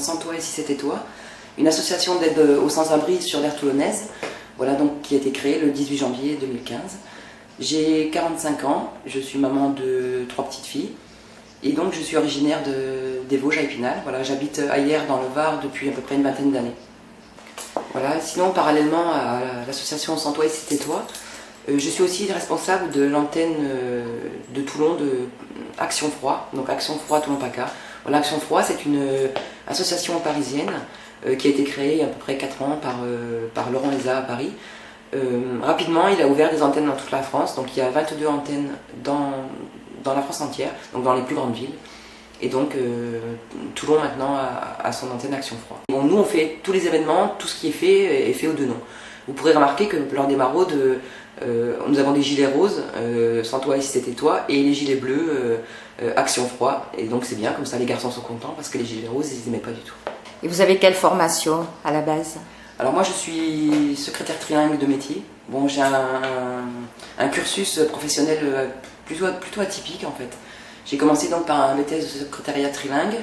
Sans Toit et Si C'était Toi, une association d'aide aux sans-abri sur l'aire toulonnaise, voilà, donc, qui a été créée le 18 janvier 2015. J'ai 45 ans, je suis maman de 3 petites filles et donc je suis originaire des Vosges à Épinal. Voilà, j'habite à Hyères dans le Var depuis à peu près une vingtaine d'années. Voilà, sinon parallèlement à l'association Sans Toit et Si C'était Toi, je suis aussi responsable de l'antenne de Toulon de Action Froid, donc Action Froid Toulon-PACA. Voilà, Action Froid, c'est une association parisienne qui a été créée il y a à peu près 4 ans par Laurent Lézat à Paris. Rapidement, il a ouvert des antennes dans toute la France, donc il y a 22 antennes dans la France entière, donc dans les plus grandes villes. Et donc Toulon maintenant a son antenne Action Froid. Bon, nous on fait tous les événements, tout ce qui est fait aux deux noms. Vous pourrez remarquer que lors des maraudes, nous avons des gilets roses, Sans Toi et Si C'était Toi, et les gilets bleus, Action Froid. Et donc c'est bien, comme ça les garçons sont contents, parce que les gilets roses, ils n'aimaient pas du tout. Et vous avez quelle formation à la base ? Alors moi je suis secrétaire trilingue de métier. Bon, j'ai un cursus professionnel plutôt atypique en fait. J'ai commencé donc par un BTS de secrétariat trilingue.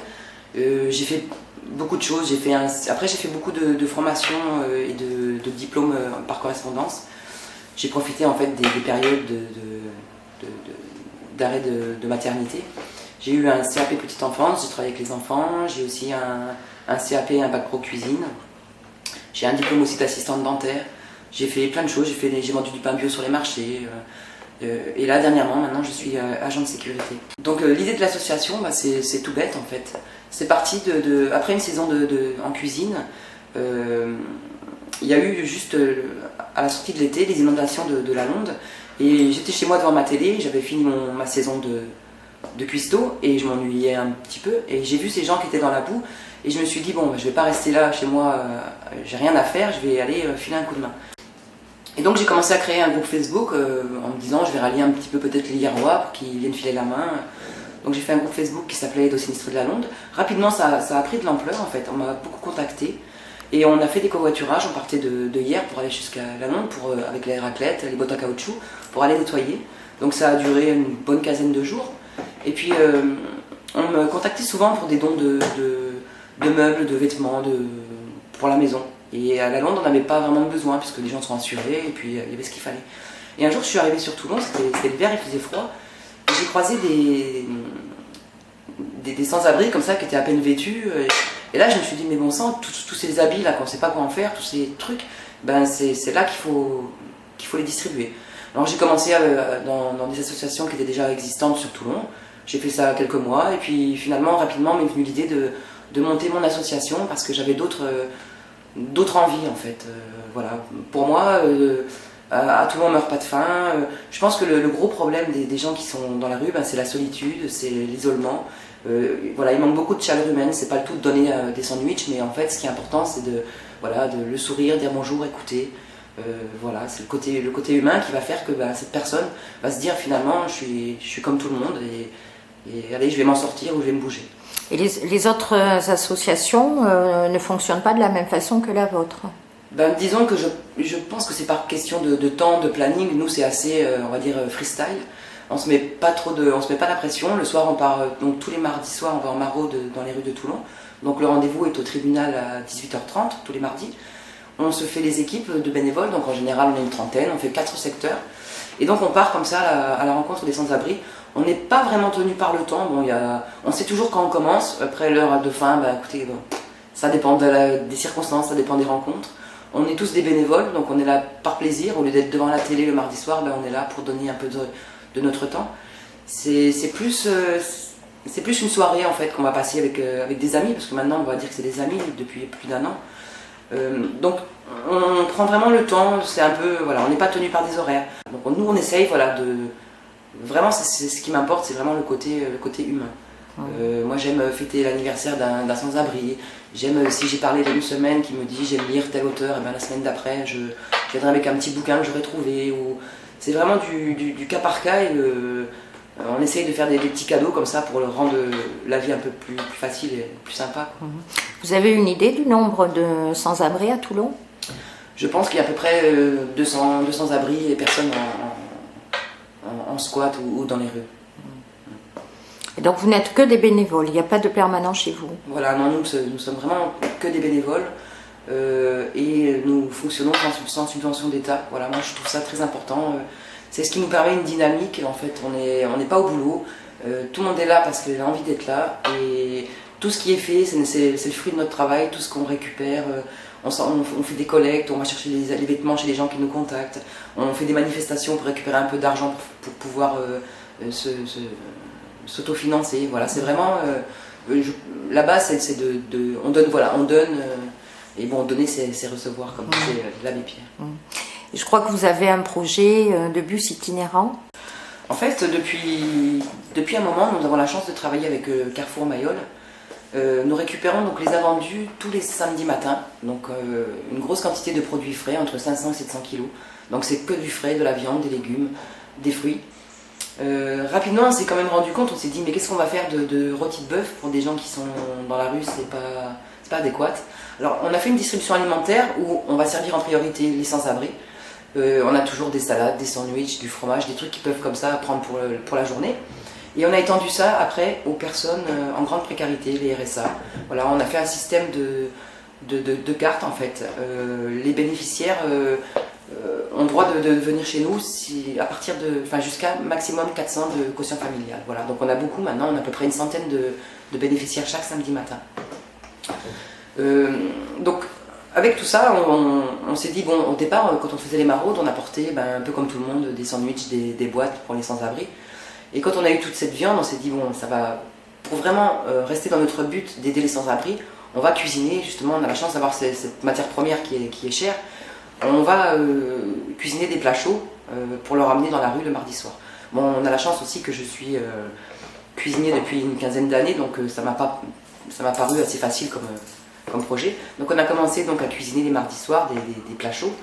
J'ai fait beaucoup de choses. Après j'ai fait beaucoup de formations et de diplômes par correspondance. J'ai profité en fait des périodes d'arrêt de maternité. J'ai eu un CAP petite enfance, j'ai travaillé avec les enfants. J'ai aussi un CAP, un bac pro cuisine. J'ai un diplôme aussi d'assistante dentaire. J'ai fait plein de choses, j'ai vendu du pain bio sur les marchés. Et là, dernièrement, maintenant, je suis agent de sécurité. Donc l'idée de l'association, c'est tout bête en fait. C'est parti après une saison en cuisine. Il y a eu juste à la sortie de l'été les inondations de la Londe. Et j'étais chez moi devant ma télé, j'avais fini ma saison de cuistot et je m'ennuyais un petit peu. Et j'ai vu ces gens qui étaient dans la boue. Et je me suis dit, bon, je vais pas rester là chez moi, j'ai rien à faire, je vais aller filer un coup de main. Et donc j'ai commencé à créer un groupe Facebook en me disant, je vais rallier un petit peu peut-être les Hierrois pour qu'ils viennent filer la main. Donc j'ai fait un groupe Facebook qui s'appelait Aide aux sinistrés de la Londe. Rapidement, ça a pris de l'ampleur en fait, on m'a beaucoup contacté. Et on a fait des covoiturages, on partait de Hyères pour aller jusqu'à la Londe, avec les raclettes, les bottes à caoutchouc, pour aller nettoyer. Donc ça a duré une bonne quinzaine de jours. Et puis on me contactait souvent pour des dons de meubles, de vêtements pour la maison. Et à la Londe, on n'avait pas vraiment besoin, puisque les gens sont assurés, et puis il y avait ce qu'il fallait. Et un jour, je suis arrivée sur Toulon, c'était l'hiver, il faisait froid, et j'ai croisé des sans-abri comme ça, qui étaient à peine vêtus. Et là, je me suis dit, mais bon sang, tous ces habits là, qu'on ne sait pas quoi en faire, tous ces trucs, ben c'est là qu'il faut les distribuer. Alors j'ai commencé dans des associations qui étaient déjà existantes sur Toulon. J'ai fait ça quelques mois, et puis finalement, rapidement, m'est venue l'idée de monter mon association parce que j'avais d'autres envies en fait. Voilà. Pour moi, à Toulon on meurt pas de faim. Je pense que le gros problème des gens qui sont dans la rue, c'est la solitude, c'est l'isolement. Voilà, il manque beaucoup de chaleur humaine. C'est pas le tout de donner des sandwichs, mais en fait ce qui est important c'est de le sourire, dire bonjour, écouter. Voilà, c'est le côté humain qui va faire que cette personne va se dire finalement je suis comme tout le monde et allez, je vais m'en sortir ou je vais me bouger. Et les autres associations ne fonctionnent pas de la même façon que la vôtre ? Disons que je pense que c'est par question de temps, de planning. Nous, c'est assez, on va dire, freestyle. On se met pas la pression. Le soir, on part, donc tous les mardis soirs, on va en maraude dans les rues de Toulon. Donc le rendez-vous est au tribunal à 18h30, tous les mardis. On se fait les équipes de bénévoles, donc en général, on est une trentaine, on fait 4 secteurs. Et donc on part comme ça à la rencontre des sans-abri. On n'est pas vraiment tenu par le temps. Bon, on sait toujours quand on commence. Après l'heure de fin, écoutez, ça dépend des circonstances, ça dépend des rencontres. On est tous des bénévoles, donc on est là par plaisir. Au lieu d'être devant la télé le mardi soir, on est là pour donner un peu de notre temps. C'est plus une soirée en fait qu'on va passer avec des amis, parce que maintenant on va dire que c'est des amis depuis plus d'1 an. Donc on prend vraiment le temps. C'est un peu, voilà, on n'est pas tenu par des horaires. Donc nous on essaye, vraiment, c'est ce qui m'importe, c'est vraiment le côté humain. Moi j'aime fêter l'anniversaire d'un sans-abri. J'aime, si j'ai parlé d'une semaine qui me dit j'aime lire tel auteur, et la semaine d'après je viendrai avec un petit bouquin que j'aurais trouvé. C'est vraiment du cas par cas et on essaye de faire des petits cadeaux comme ça pour rendre la vie un peu plus facile et plus sympa. Vous avez une idée du nombre de sans-abri à Toulon ? Je pense qu'il y a à peu près 200 abris et personnes en squat ou dans les rues. Et donc vous n'êtes que des bénévoles, il n'y a pas de permanent chez vous? Voilà, non, nous sommes vraiment que des bénévoles et nous fonctionnons sans subvention d'État. Voilà, moi je trouve ça très important. C'est ce qui nous permet une dynamique. En fait, on n'est pas au boulot. Tout le monde est là parce qu'il a envie d'être là. Et tout ce qui est fait, c'est le fruit de notre travail. Tout ce qu'on récupère, on fait des collectes, on va chercher les vêtements chez les gens qui nous contactent. On fait des manifestations pour récupérer un peu d'argent pour pouvoir s'autofinancer. Voilà, c'est vraiment la base, c'est on donne, voilà, on donne. Et bon, donner, c'est recevoir, comme disait l'abbé Pierre. Je crois que vous avez un projet de bus itinérant. En fait, depuis un moment, nous avons la chance de travailler avec Carrefour Mayol. Nous récupérons donc les invendus tous les samedis matins. Donc une grosse quantité de produits frais, entre 500 et 700 kilos. Donc c'est que du frais, de la viande, des légumes, des fruits. Rapidement, on s'est quand même rendu compte, on s'est dit mais qu'est-ce qu'on va faire de rôti de bœuf pour des gens qui sont dans la rue, c'est pas adéquat. Alors on a fait une distribution alimentaire où on va servir en priorité les sans-abri. On a toujours des salades, des sandwichs, du fromage, des trucs qui peuvent comme ça prendre pour la journée. Et on a étendu ça après aux personnes en grande précarité, les RSA. Voilà, on a fait un système de cartes en fait. Les bénéficiaires ont le droit de venir chez nous jusqu'à maximum 400 de quotient familial. Voilà, donc on a beaucoup maintenant, on a à peu près une centaine de bénéficiaires chaque samedi matin. Donc avec tout ça, on s'est dit, bon, au départ, quand on faisait les maraudes, on apportait un peu comme tout le monde des sandwichs, des boîtes pour les sans-abri. Et quand on a eu toute cette viande, on s'est dit, bon, ça va, pour vraiment rester dans notre but d'aider les sans-abri, on va cuisiner, justement, on a la chance d'avoir cette matière première qui est chère. On va cuisiner des plats chauds pour leur amener dans la rue le mardi soir. Bon, on a la chance aussi que je suis cuisinier depuis une quinzaine d'années, donc ça m'a paru assez facile comme projet. Donc on a commencé donc à cuisiner les mardis soirs des plats chauds.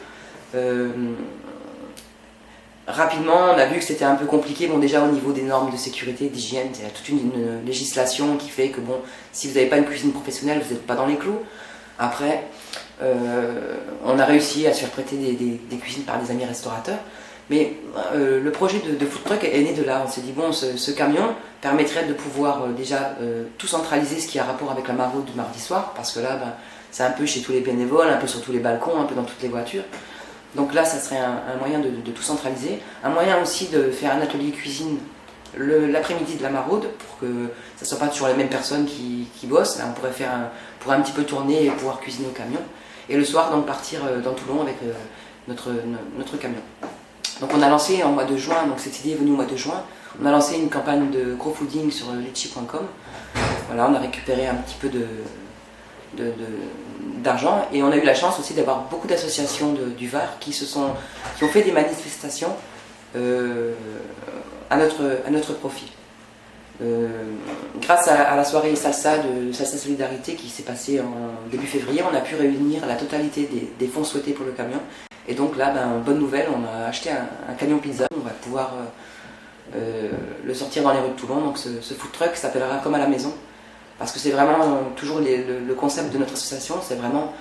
Rapidement, on a vu que c'était un peu compliqué. Bon, déjà au niveau des normes de sécurité, d'hygiène, il y a toute une législation qui fait que bon, si vous n'avez pas une cuisine professionnelle, vous n'êtes pas dans les clous. Après, on a réussi à se faire prêter des cuisines par des amis restaurateurs. Mais le projet de food truck est né de là. On s'est dit, bon, ce camion permettrait de pouvoir déjà tout centraliser ce qui a rapport avec la maraude du mardi soir, parce que là, c'est un peu chez tous les bénévoles, un peu sur tous les balcons, un peu dans toutes les voitures. Donc là, ça serait un moyen de tout centraliser. Un moyen aussi de faire un atelier cuisine l'après-midi de la maraude, pour que ça ne soit pas toujours les mêmes personnes qui bossent. Là, on pourrait un petit peu tourner et pouvoir cuisiner au camion. Et le soir, donc partir dans Toulon avec notre camion. Donc on a lancé en mois de juin, donc cette idée est venue au mois de juin, on a lancé une campagne de crowdfunding sur litchi.com. Voilà, on a récupéré un petit peu d'argent et on a eu la chance aussi d'avoir beaucoup d'associations du Var qui ont fait des manifestations à notre profit. Grâce à la soirée Salsa Solidarité qui s'est passée en début février, on a pu réunir la totalité des fonds souhaités pour le camion. Et donc là, bonne nouvelle, on a acheté un camion pizza. On va pouvoir le sortir dans les rues de Toulon. Donc ce food truck s'appellera Comme à la maison. Parce que c'est vraiment toujours le concept de notre association. C'est vraiment,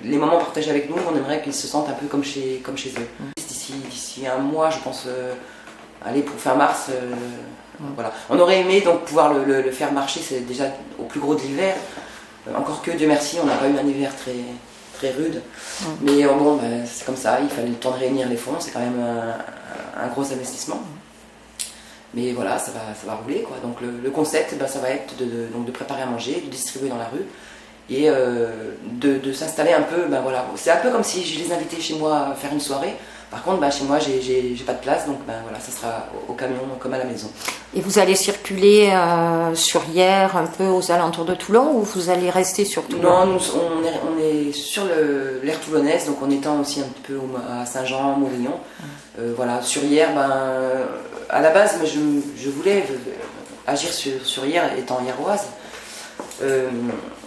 les moments partagés avec nous, on aimerait qu'ils se sentent un peu comme chez eux. D'ici un mois, je pense, aller pour fin mars. Voilà. On aurait aimé donc pouvoir le faire marcher, c'est déjà au plus gros de l'hiver. Encore que, Dieu merci, on n'a pas eu un hiver très rude. Mais bon, c'est comme ça, il fallait le temps de réunir les fonds, c'est quand même un gros investissement. Mais voilà, ça va rouler, quoi. Donc le concept, ça va être de préparer à manger, de distribuer dans la rue et de s'installer un peu. Voilà. C'est un peu comme si je les invitais chez moi à faire une soirée. Par contre, chez moi, j'ai pas de place, donc voilà, ça sera au camion comme à la maison. Et vous allez circuler sur Hyères, un peu aux alentours de Toulon, ou vous allez rester sur Toulon? Non, on est sur l'aire toulonnaise, donc on étend aussi un petit peu à Saint-Jean, Mourillon. Voilà, sur Hyères, à la base, je voulais agir sur Hyères étant hyéroise,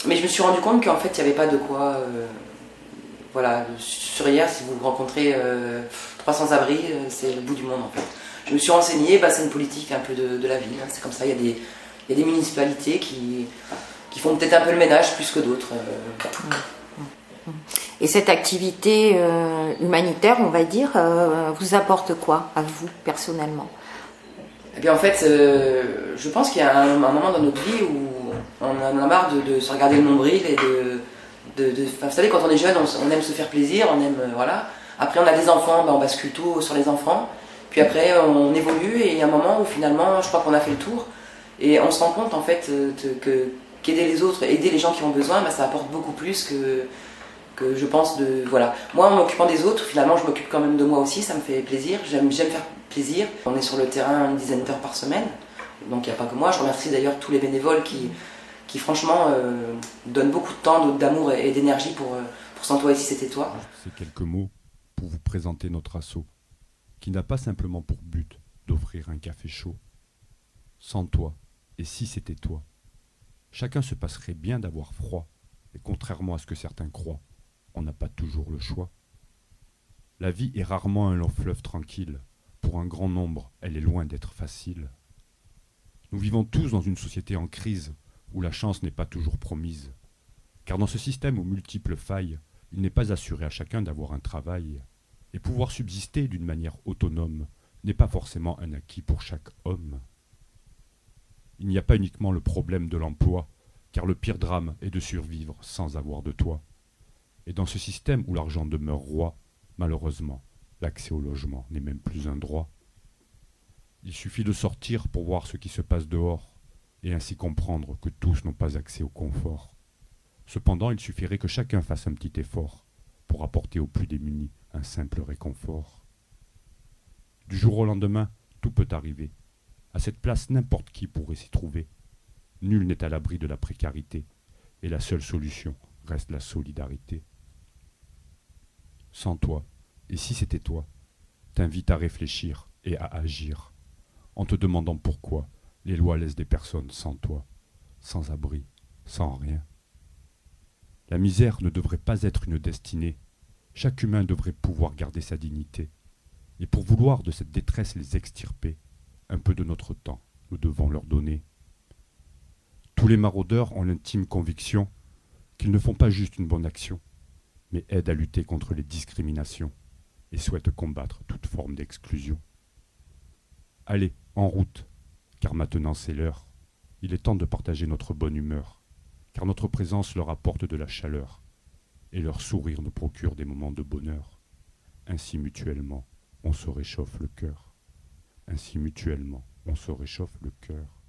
mais je me suis rendu compte qu'en fait, il n'y avait pas de quoi. Voilà, sur Hyères, si vous rencontrez 300 abris, c'est le bout du monde en fait. Je me suis renseignée, c'est une politique un peu de la ville, c'est comme ça, il y a des municipalités qui font peut-être un peu le ménage plus que d'autres. Et cette activité humanitaire, on va dire, vous apporte quoi à vous personnellement? Eh bien, en fait, je pense qu'il y a un moment dans notre vie où on en a marre de se regarder le nombril et enfin, vous savez, quand on est jeune, on aime se faire plaisir, on aime, voilà. Après, on a des enfants, ben, on bascule tout sur les enfants. Puis après, on évolue et il y a un moment où finalement, je crois qu'on a fait le tour. Et on se rend compte, en fait, qu'aider les autres, aider les gens qui ont besoin, ben, ça apporte beaucoup plus que je pense de... Voilà. Moi, en m'occupant des autres, finalement, je m'occupe quand même de moi aussi, ça me fait plaisir. J'aime faire plaisir. On est sur le terrain une dizaine d'heures par semaine. Donc, il n'y a pas que moi. Je remercie d'ailleurs tous les bénévoles qui franchement, donnent beaucoup de temps, d'amour et d'énergie pour Sans toi et si c'était toi. Ces quelques mots pour vous présenter notre assaut, qui n'a pas simplement pour but d'offrir un café chaud. Sans toi, et si c'était toi, chacun se passerait bien d'avoir froid, et contrairement à ce que certains croient, on n'a pas toujours le choix. La vie est rarement un long fleuve tranquille. Pour un grand nombre, elle est loin d'être facile. Nous vivons tous dans une société en crise, où la chance n'est pas toujours promise. Car dans ce système aux multiples failles, il n'est pas assuré à chacun d'avoir un travail. Et pouvoir subsister d'une manière autonome n'est pas forcément un acquis pour chaque homme. Il n'y a pas uniquement le problème de l'emploi, car le pire drame est de survivre sans avoir de toit. Et dans ce système où l'argent demeure roi, malheureusement, l'accès au logement n'est même plus un droit. Il suffit de sortir pour voir ce qui se passe dehors, et ainsi comprendre que tous n'ont pas accès au confort. Cependant, il suffirait que chacun fasse un petit effort pour apporter aux plus démunis un simple réconfort. Du jour au lendemain, tout peut arriver. À cette place, n'importe qui pourrait s'y trouver. Nul n'est à l'abri de la précarité, et la seule solution reste la solidarité. Sans toi, et si c'était toi, t'invite à réfléchir et à agir, en te demandant pourquoi les lois laissent des personnes sans toi, sans abri, sans rien. La misère ne devrait pas être une destinée. Chaque humain devrait pouvoir garder sa dignité. Et pour vouloir de cette détresse les extirper, un peu de notre temps, nous devons leur donner. Tous les maraudeurs ont l'intime conviction qu'ils ne font pas juste une bonne action, mais aident à lutter contre les discriminations et souhaitent combattre toute forme d'exclusion. Allez, en route, car maintenant c'est l'heure. Il est temps de partager notre bonne humeur, car notre présence leur apporte de la chaleur, et leur sourire nous procure des moments de bonheur. Ainsi mutuellement, on se réchauffe le cœur. Ainsi mutuellement, on se réchauffe le cœur.